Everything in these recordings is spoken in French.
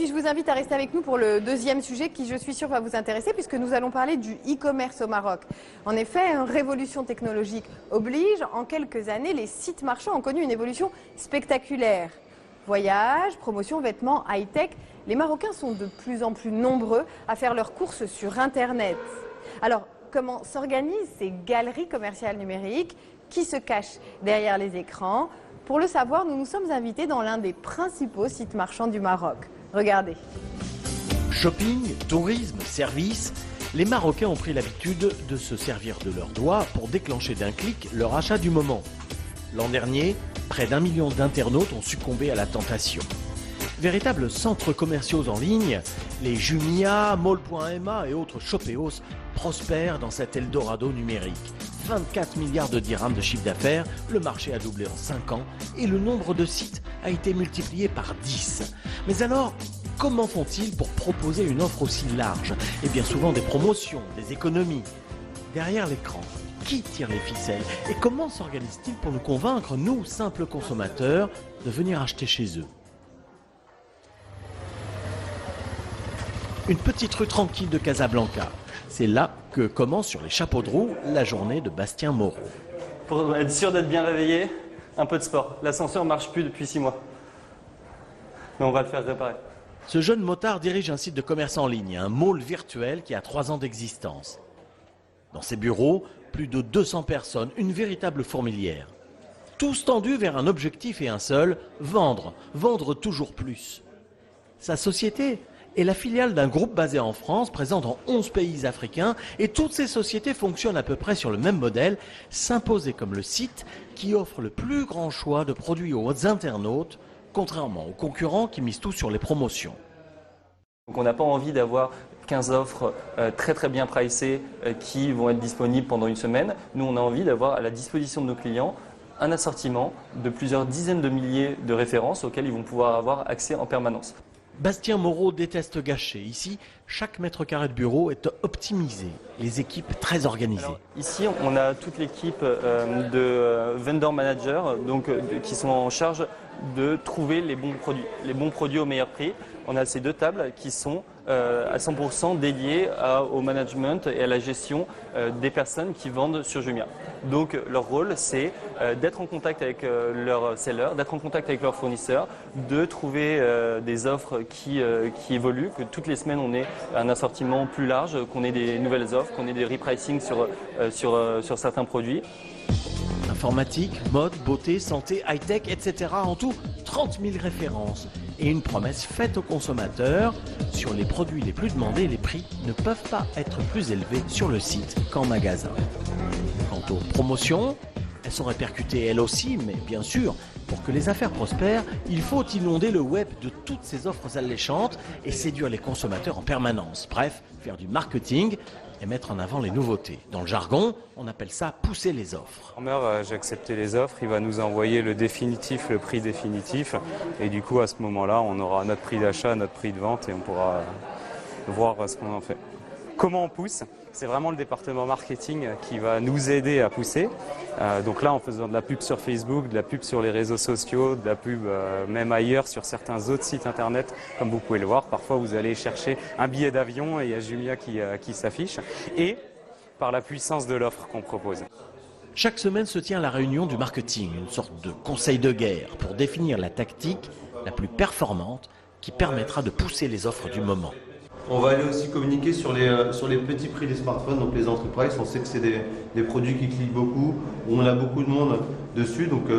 puis je vous invite à rester avec nous pour le deuxième sujet qui, je suis sûre, va vous intéresser puisque nous allons parler du e-commerce au Maroc. En effet, une révolution technologique oblige. En quelques années, les sites marchands ont connu une évolution spectaculaire. Voyages, promotion, vêtements, high-tech, les Marocains sont de plus en plus nombreux à faire leurs courses sur Internet. Alors, comment s'organisent ces galeries commerciales numériques? Qui se cachent derrière les écrans? Pour le savoir, nous nous sommes invités dans l'un des principaux sites marchands du Maroc. Regardez. Shopping, tourisme, services, les Marocains ont pris l'habitude de se servir de leurs doigts pour déclencher d'un clic leur achat du moment. L'an dernier, près d'1 million d'internautes ont succombé à la tentation. Véritables centres commerciaux en ligne, les Jumia, Mall.ma et autres Shopéos prospèrent dans cet Eldorado numérique. 24 milliards de dirhams de chiffre d'affaires, le marché a doublé en 5 ans et le nombre de sites a été multiplié par 10. Mais alors, comment font-ils pour proposer une offre aussi large? Et bien souvent des promotions, des économies. Derrière l'écran, qui tire les ficelles? Et comment s'organisent-ils pour nous convaincre, nous, simples consommateurs, de venir acheter chez eux? Une petite rue tranquille de Casablanca. C'est là que commence sur les chapeaux de roue la journée de Bastien Moreau. Pour être sûr d'être bien réveillé, un peu de sport. L'ascenseur ne marche plus depuis 6 mois. Mais on va le faire réparer. Ce jeune motard dirige un site de commerce en ligne, un mall virtuel qui a 3 ans d'existence. Dans ses bureaux, plus de 200 personnes, une véritable fourmilière. Tous tendus vers un objectif et un seul, vendre, vendre toujours plus. Sa société est la filiale d'un groupe basé en France, présent dans 11 pays africains, et toutes ces sociétés fonctionnent à peu près sur le même modèle, s'imposer comme le site qui offre le plus grand choix de produits aux internautes, contrairement aux concurrents qui misent tout sur les promotions. Donc on n'a pas envie d'avoir 15 offres très bien pricées qui vont être disponibles pendant une semaine. Nous, on a envie d'avoir à la disposition de nos clients un assortiment de plusieurs dizaines de milliers de références auxquelles ils vont pouvoir avoir accès en permanence. Bastien Moreau déteste gâcher. Ici, chaque mètre carré de bureau est optimisé. Les équipes très organisées. Alors, ici, on a toute l'équipe de vendor managers qui sont en charge de trouver les bons produits au meilleur prix. On a ces 2 tables qui sont à 100% dédiées au management et à la gestion des personnes qui vendent sur Jumia. Donc leur rôle, c'est d'être en contact avec leurs sellers, d'être en contact avec leurs fournisseurs, de trouver des offres qui évoluent, que toutes les semaines on ait un assortiment plus large, qu'on ait des nouvelles offres, qu'on ait des repricing sur certains produits. Informatique, mode, beauté, santé, high-tech, etc. En tout, 30 000 références. Et une promesse faite aux consommateurs, sur les produits les plus demandés, les prix ne peuvent pas être plus élevés sur le site qu'en magasin. Quant aux promotions, elles sont répercutées elles aussi, mais bien sûr, pour que les affaires prospèrent, il faut inonder le web de toutes ces offres alléchantes et séduire les consommateurs en permanence. Bref, faire du marketing et mettre en avant les nouveautés. Dans le jargon, on appelle ça pousser les offres. J'ai accepté les offres, il va nous envoyer le définitif, le prix définitif. Et du coup, à ce moment-là, on aura notre prix d'achat, notre prix de vente et on pourra voir ce qu'on en fait. Comment on pousse? C'est vraiment le département marketing qui va nous aider à pousser. Donc là, en faisant de la pub sur Facebook, de la pub sur les réseaux sociaux, de la pub même ailleurs sur certains autres sites internet, comme vous pouvez le voir. Parfois, vous allez chercher un billet d'avion et il y a Jumia qui s'affiche. Et par la puissance de l'offre qu'on propose. Chaque semaine se tient la réunion du marketing, une sorte de conseil de guerre pour définir la tactique la plus performante qui permettra de pousser les offres du moment. On va aller aussi communiquer sur les petits prix des smartphones, donc les enterprises. On sait que c'est des produits qui cliquent beaucoup, où on a beaucoup de monde dessus. Donc,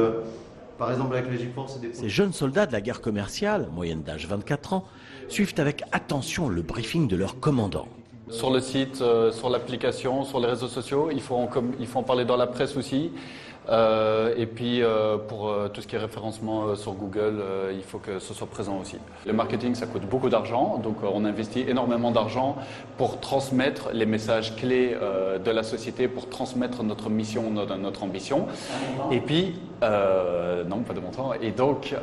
par exemple, avec les GeForce, c'est des produits... Ces jeunes soldats de la guerre commerciale, moyenne d'âge 24 ans, suivent avec attention le briefing de leur commandant. Sur le site, sur l'application, sur les réseaux sociaux, il faut en parler dans la presse aussi. Et puis pour tout ce qui est référencement sur Google, il faut que ce soit présent aussi. Le marketing, ça coûte beaucoup d'argent, donc on investit énormément d'argent pour transmettre les messages clés de la société, pour transmettre notre mission, notre ambition. Et puis, non, pas de montant. Et donc,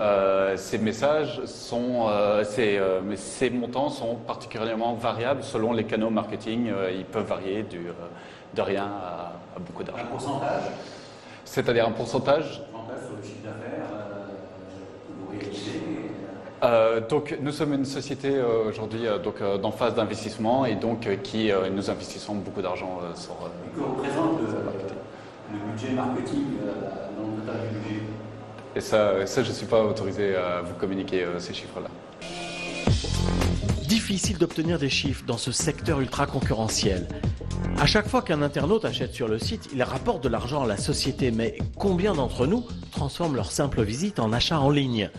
ces messages ces montants sont particulièrement variables selon les canaux marketing. Ils peuvent varier de rien à beaucoup d'argent. Un pourcentage? C'est-à-dire un pourcentage sur le chiffre d'affaires que vous réalisez. Donc nous sommes une société aujourd'hui en phase d'investissement et donc qui nous investissons beaucoup d'argent sur Que représente le budget marketing dans le total du budget? et ça je ne suis pas autorisé à vous communiquer ces chiffres-là. Difficile d'obtenir des chiffres dans ce secteur ultra concurrentiel. À chaque fois qu'un internaute achète sur le site, il rapporte de l'argent à la société, mais combien d'entre nous transforment leur simple visite en achat en ligne ?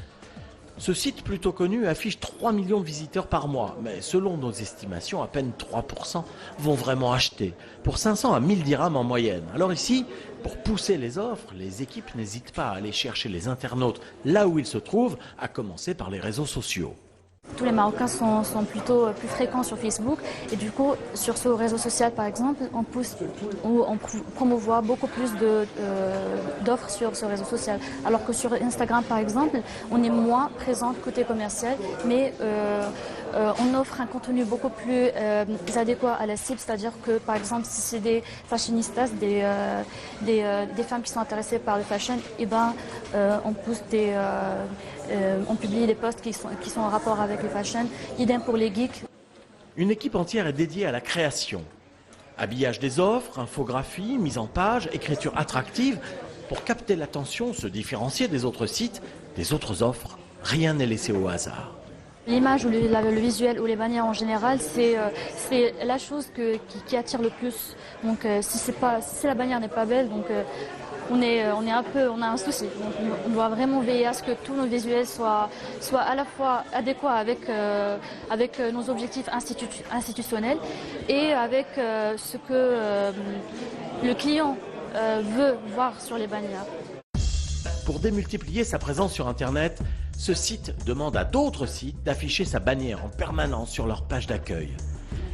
Ce site plutôt connu affiche 3 millions de visiteurs par mois, mais selon nos estimations, à peine 3% vont vraiment acheter, pour 500 à 1000 dirhams en moyenne. Alors ici, pour pousser les offres, les équipes n'hésitent pas à aller chercher les internautes là où ils se trouvent, à commencer par les réseaux sociaux. Tous les Marocains sont plutôt plus fréquents sur Facebook et du coup sur ce réseau social par exemple on promouvoit beaucoup plus d'offres sur ce réseau social, alors que sur Instagram par exemple on est moins présent côté commercial, mais on offre un contenu beaucoup plus adéquat à la cible, c'est-à-dire que par exemple si c'est des fashionistas, des femmes qui sont intéressées par le fashion, et on pousse on publie des posts qui sont en rapport avec le fashion, idem pour les geeks. Une équipe entière est dédiée à la création. Habillage des offres, infographie, mise en page, écriture attractive. Pour capter l'attention, se différencier des autres sites, des autres offres, rien n'est laissé au hasard. L'image ou le visuel ou les bannières en général, c'est la chose qui attire le plus. Donc si la bannière n'est pas belle, donc on a un souci. Donc, on doit vraiment veiller à ce que tous nos visuels soient à la fois adéquats avec nos objectifs institutionnels et avec ce que le client veut voir sur les bannières. Pour démultiplier sa présence sur Internet, ce site demande à d'autres sites d'afficher sa bannière en permanence sur leur page d'accueil.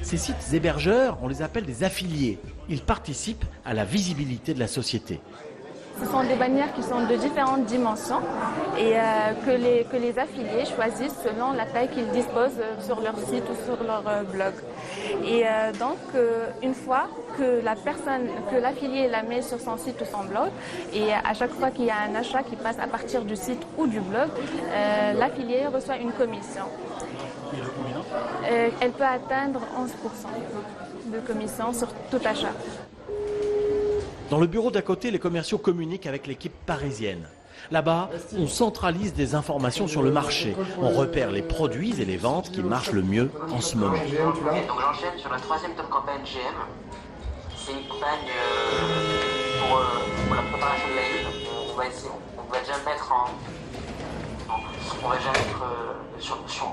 Ces sites hébergeurs, on les appelle des affiliés. Ils participent à la visibilité de la société. Ce sont des bannières qui sont de différentes dimensions et que les affiliés choisissent selon la taille qu'ils disposent sur leur site ou sur leur blog. Et donc, une fois que l'affilié la met sur son site ou son blog, et à chaque fois qu'il y a un achat qui passe à partir du site ou du blog, l'affilié reçoit une commission. Elle peut atteindre 11% de commission sur tout achat. Dans le bureau d'à côté, les commerciaux communiquent avec l'équipe parisienne. Là-bas, on centralise des informations sur le marché. On repère les produits et les ventes qui marchent le mieux en ce moment. Donc j'enchaîne sur la troisième top campagne GM. C'est une campagne pour la préparation de la lune. On va déjà mettre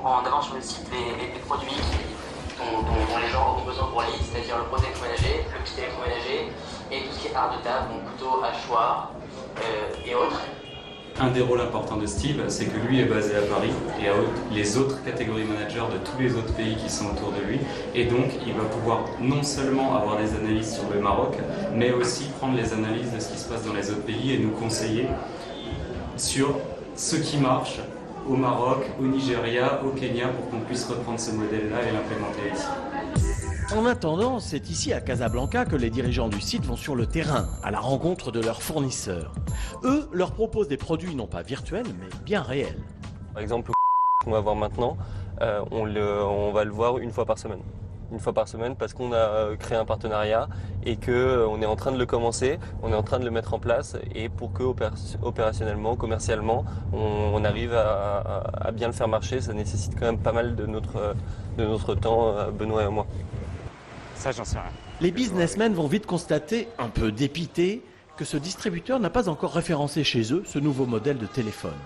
en avant sur le site des produits dont les gens ont besoin pour la lune, c'est-à-dire le produit électroménager, le petit électroménager et tout ce qui est art de table, donc couteau, hachoir et autres. Un des rôles importants de Steve, c'est que lui est basé à Paris et a les autres catégories managers de tous les autres pays qui sont autour de lui. Et donc, il va pouvoir non seulement avoir des analyses sur le Maroc, mais aussi prendre les analyses de ce qui se passe dans les autres pays et nous conseiller sur ce qui marche au Maroc, au Nigeria, au Kenya, pour qu'on puisse reprendre ce modèle-là et l'implémenter ici. En attendant, c'est ici à Casablanca que les dirigeants du site vont sur le terrain, à la rencontre de leurs fournisseurs. Eux leur proposent des produits non pas virtuels, mais bien réels. Par exemple, qu'on va voir maintenant, on va le voir une fois par semaine. Une fois par semaine parce qu'on a créé un partenariat et qu'on est en train de le commencer, on est en train de le mettre en place et pour que opérationnellement, commercialement, on arrive à bien le faire marcher, ça nécessite quand même pas mal de notre temps, Benoît et moi. Ça, j'en sais rien. Les businessmen vont vite constater, un peu dépités, que ce distributeur n'a pas encore référencé chez eux ce nouveau modèle de téléphone.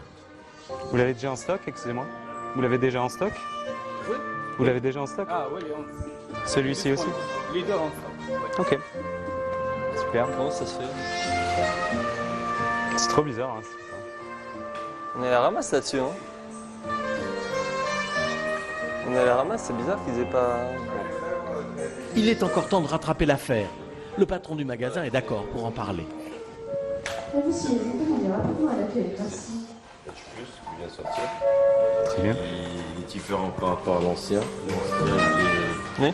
Vous l'avez déjà en stock, excusez-moi? Vous l'avez déjà en stock? Oui. Vous l'avez déjà en stock? Ah oui, celui-ci aussi? Les deux en stock. Ok. Super. Comment ça se fait? C'est trop bizarre. Hein. On est à la ramasse là-dessus. Hein. On est à la ramasse, c'est bizarre qu'ils aient pas... Il est encore temps de rattraper l'affaire. Le patron du magasin est d'accord pour en parler. Très bien. Il est différent par rapport à l'ancien. Oui.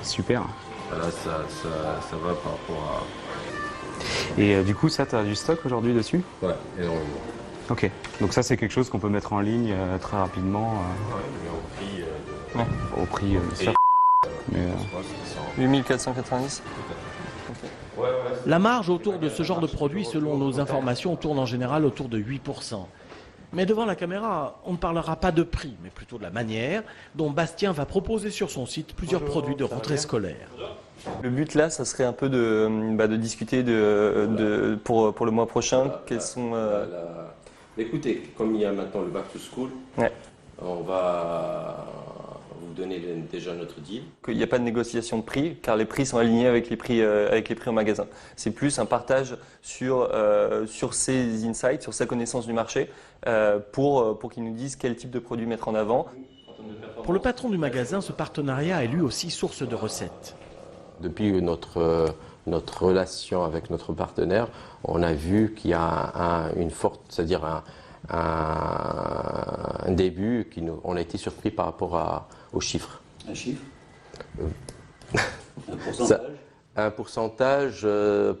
Super. Voilà, ça va par rapport à... Et du coup, ça, tu as du stock aujourd'hui dessus? Ouais, énormément. Ok, donc ça c'est quelque chose qu'on peut mettre en ligne très rapidement au prix mais, 8490. La marge autour de ce genre de produit, selon nos informations, tourne en général autour de 8%. Mais devant la caméra, on ne parlera pas de prix, mais plutôt de la manière dont Bastien va proposer sur son site plusieurs produits de rentrée scolaire. Le but là, ça serait un peu de discuter pour le mois prochain. Quels sont Écoutez, comme il y a maintenant le back to school, on va vous donner déjà notre deal. Il n'y a pas de négociation de prix, car les prix sont alignés avec les prix en magasin. C'est plus un partage sur ses insights, sur sa connaissance du marché, pour qu'ils nous disent quel type de produit mettre en avant. Pour le patron du magasin, ce partenariat est lui aussi source de recettes. Depuis notre relation avec notre partenaire, on a vu qu'il y a une forte, c'est-à-dire un début, on a été surpris par rapport aux chiffres. Un chiffre Un pourcentage Un pourcentage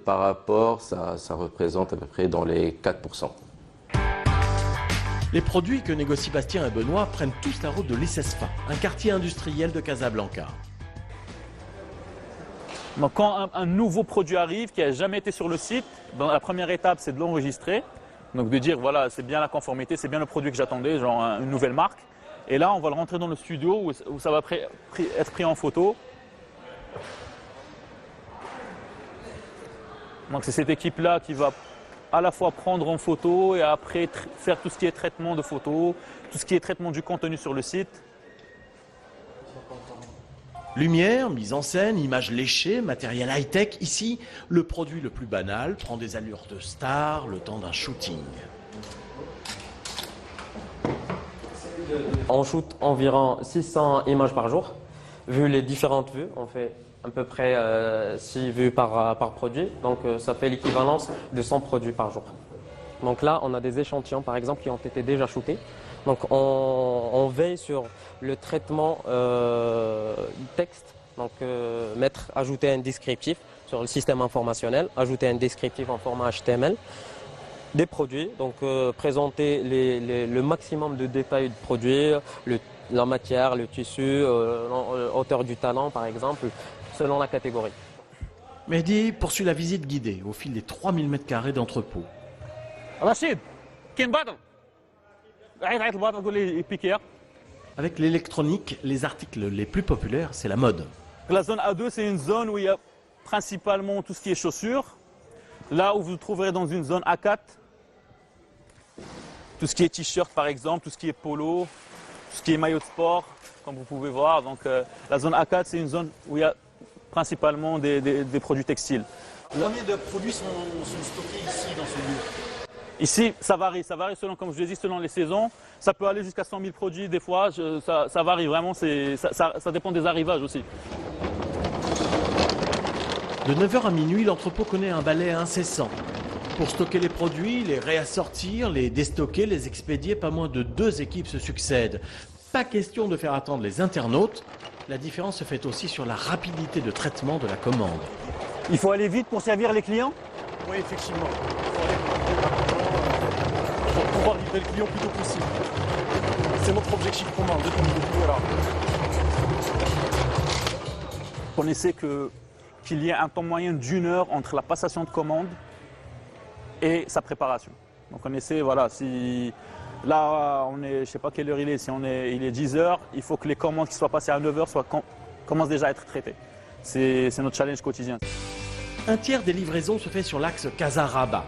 par rapport, ça représente à peu près dans les 4%. Les produits que négocient Bastien et Benoît prennent tous la route de l'ICESFA, un quartier industriel de Casablanca. Donc quand un nouveau produit arrive qui n'a jamais été sur le site, dans la première étape c'est de l'enregistrer. Donc de dire voilà c'est bien la conformité, c'est bien le produit que j'attendais, genre une nouvelle marque. Et là on va le rentrer dans le studio où ça va être pris en photo. Donc c'est cette équipe là qui va à la fois prendre en photo et après faire tout ce qui est traitement de photos, tout ce qui est traitement du contenu sur le site. Lumière, mise en scène, images léchées, matériel high-tech. Ici, le produit le plus banal prend des allures de star le temps d'un shooting. On shoot environ 600 images par jour. Vu les différentes vues, on fait à peu près 6 vues par produit. Donc ça fait l'équivalence de 100 produits par jour. Donc là, on a des échantillons par exemple qui ont été déjà shootés. Donc on veille sur le traitement du texte, donc ajouter un descriptif sur le système informationnel, ajouter un descriptif en format HTML, des produits, donc présenter le maximum de détails du produit, la matière, le tissu, hauteur du talent par exemple, selon la catégorie. Mehdi poursuit la visite guidée au fil des 3000 m² d'entrepôt. Rachid, avec l'électronique, les articles les plus populaires, c'est la mode. La zone A2, c'est une zone où il y a principalement tout ce qui est chaussures. Là où vous trouverez dans une zone A4, tout ce qui est t-shirt par exemple, tout ce qui est polo, tout ce qui est maillot de sport, comme vous pouvez voir. Donc la zone A4, c'est une zone où il y a principalement des produits textiles. Combien de produits sont stockés ici dans ce lieu? Ici, ça varie selon, comme je l'ai dit, selon les saisons. Ça peut aller jusqu'à 100 000 produits des fois, ça varie vraiment, ça dépend des arrivages aussi. De 9h à minuit, l'entrepôt connaît un balai incessant. Pour stocker les produits, les réassortir, les déstocker, les expédier, pas moins de 2 équipes se succèdent. Pas question de faire attendre les internautes. La différence se fait aussi sur la rapidité de traitement de la commande. Il faut aller vite pour servir les clients? Oui, effectivement. Pour pouvoir livrer le client le plus tôt possible. C'est notre objectif commun. Voilà. On essaie qu'il y ait un temps moyen d'1 heure entre la passation de commande et sa préparation. Donc on essaie, voilà, si là on est, je sais pas quelle heure il est, il est 10 heures, il faut que les commandes qui soient passées à 9 heures commencent déjà à être traitées. C'est notre challenge quotidien. Un tiers des livraisons se fait sur l'axe Casa-Rabat.